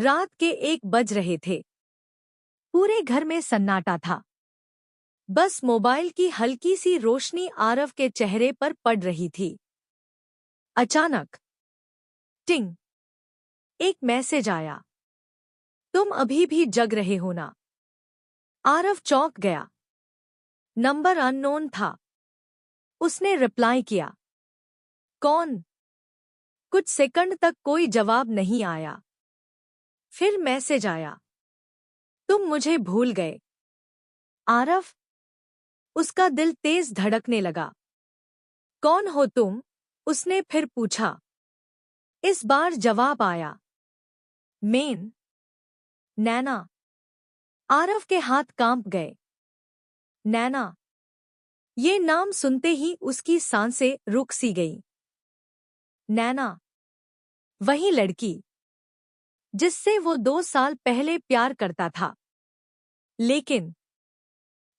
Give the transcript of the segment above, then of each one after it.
रात के 1 बज रहे थे। पूरे घर में सन्नाटा था। बस मोबाइल की हल्की सी रोशनी आरव के चेहरे पर पड़ रही थी। अचानक टिंग, एक मैसेज आया। तुम अभी भी जग रहे हो ना? आरव चौंक गया। नंबर अननोन था। उसने रिप्लाई किया, कौन? कुछ सेकंड तक कोई जवाब नहीं आया। फिर मैसेज आया, तुम मुझे भूल गए। आरव, उसका दिल तेज धड़कने लगा। कौन हो तुम? उसने फिर पूछा। इस बार जवाब आया, मेन, नैना। आरव के हाथ कांप गए। नैना, ये नाम सुनते ही उसकी सांसें रुक सी गईं। नैना, वही लड़की जिससे वो 2 साल पहले प्यार करता था। लेकिन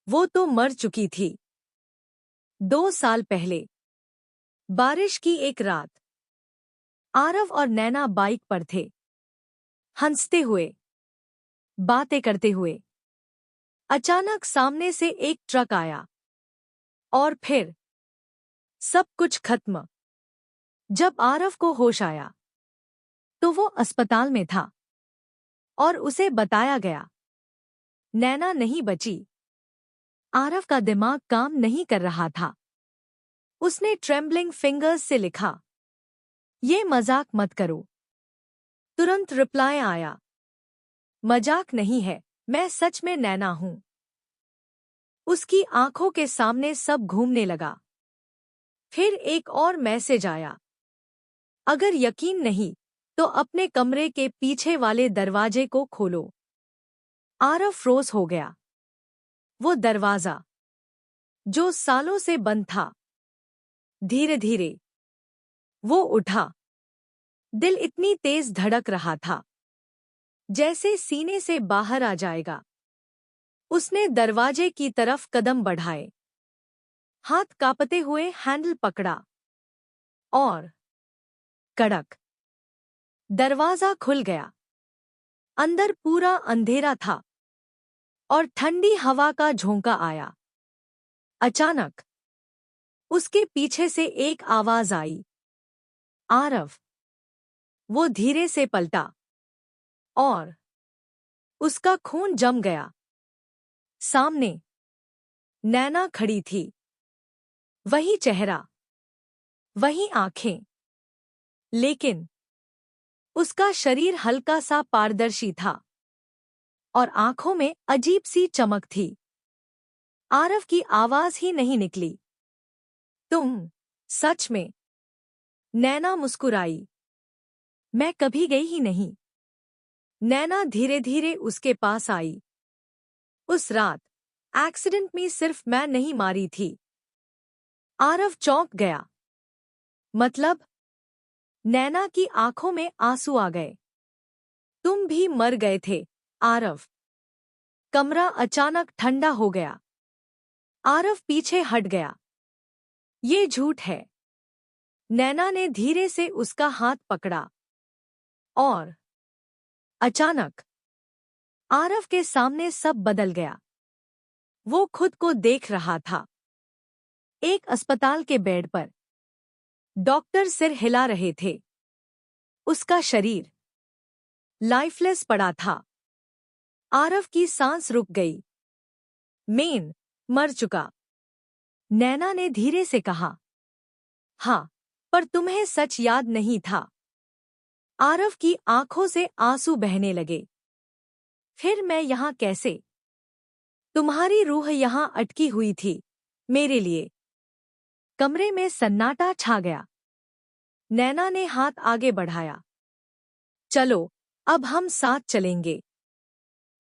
वो तो मर चुकी थी। 2 साल पहले बारिश की एक रात आरव और नैना बाइक पर थे, हंसते हुए, बातें करते हुए। अचानक सामने से एक ट्रक आया और फिर सब कुछ खत्म। जब आरव को होश आया तो वो अस्पताल में था और उसे बताया गया, नैना नहीं बची। आरव का दिमाग काम नहीं कर रहा था। उसने ट्रेम्बलिंग फिंगर्स से लिखा, ये मजाक मत करो। तुरंत रिप्लाई आया, मजाक नहीं है, मैं सच में नैना हूं। उसकी आंखों के सामने सब घूमने लगा। फिर एक और मैसेज आया, अगर यकीन नहीं तो अपने कमरे के पीछे वाले दरवाजे को खोलो। आरव फ्रोज हो गया। वो दरवाजा जो सालों से बंद था, धीरे धीरे वो उठा। दिल इतनी तेज धड़क रहा था जैसे सीने से बाहर आ जाएगा। उसने दरवाजे की तरफ कदम बढ़ाए, हाथ कांपते हुए हैंडल पकड़ा और कड़क दरवाजा खुल गया। अंदर पूरा अंधेरा था और ठंडी हवा का झोंका आया। अचानक उसके पीछे से एक आवाज आई, आरव। वो धीरे से पलटा और उसका खून जम गया। सामने नैना खड़ी थी। वही चेहरा, वही आंखें, लेकिन उसका शरीर हल्का सा पारदर्शी था और आंखों में अजीब सी चमक थी। आरव की आवाज ही नहीं निकली, तुम सच में? नैना मुस्कुराई, मैं कभी गई ही नहीं। नैना धीरे धीरे उसके पास आई। उस रात एक्सीडेंट में सिर्फ मैं नहीं मारी थी। आरव चौंक गया। मतलब? नैना की आंखों में आंसू आ गए। तुम भी मर गए थे, आरव। कमरा अचानक ठंडा हो गया। आरव पीछे हट गया। ये झूठ है। नैना ने धीरे से उसका हाथ पकड़ा और अचानक आरव के सामने सब बदल गया। वो खुद को देख रहा था, एक अस्पताल के बेड पर। डॉक्टर सिर हिला रहे थे। उसका शरीर लाइफलेस पड़ा था। आरव की सांस रुक गई। मेन मर चुका। नैना ने धीरे से कहा, हाँ, पर तुम्हें सच याद नहीं था। आरव की आंखों से आंसू बहने लगे। फिर मैं यहाँ कैसे? तुम्हारी रूह यहाँ अटकी हुई थी, मेरे लिए। कमरे में सन्नाटा छा गया। नैना ने हाथ आगे बढ़ाया, चलो, अब हम साथ चलेंगे।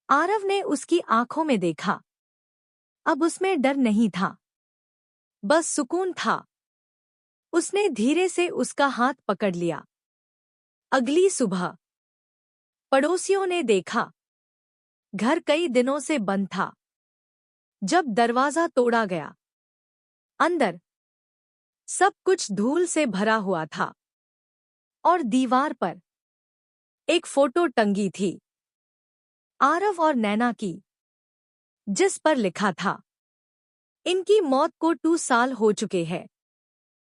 आरव ने उसकी आंखों में देखा। अब उसमें डर नहीं था, बस सुकून था। उसने धीरे से उसका हाथ पकड़ लिया। अगली सुबह पड़ोसियों ने देखा, घर कई दिनों से बंद था। जब दरवाजा तोड़ा गया, अंदर सब कुछ धूल से भरा हुआ था और दीवार पर एक फोटो टंगी थी, आरव और नैना की, जिस पर लिखा था, इनकी मौत को 2 साल हो चुके हैं।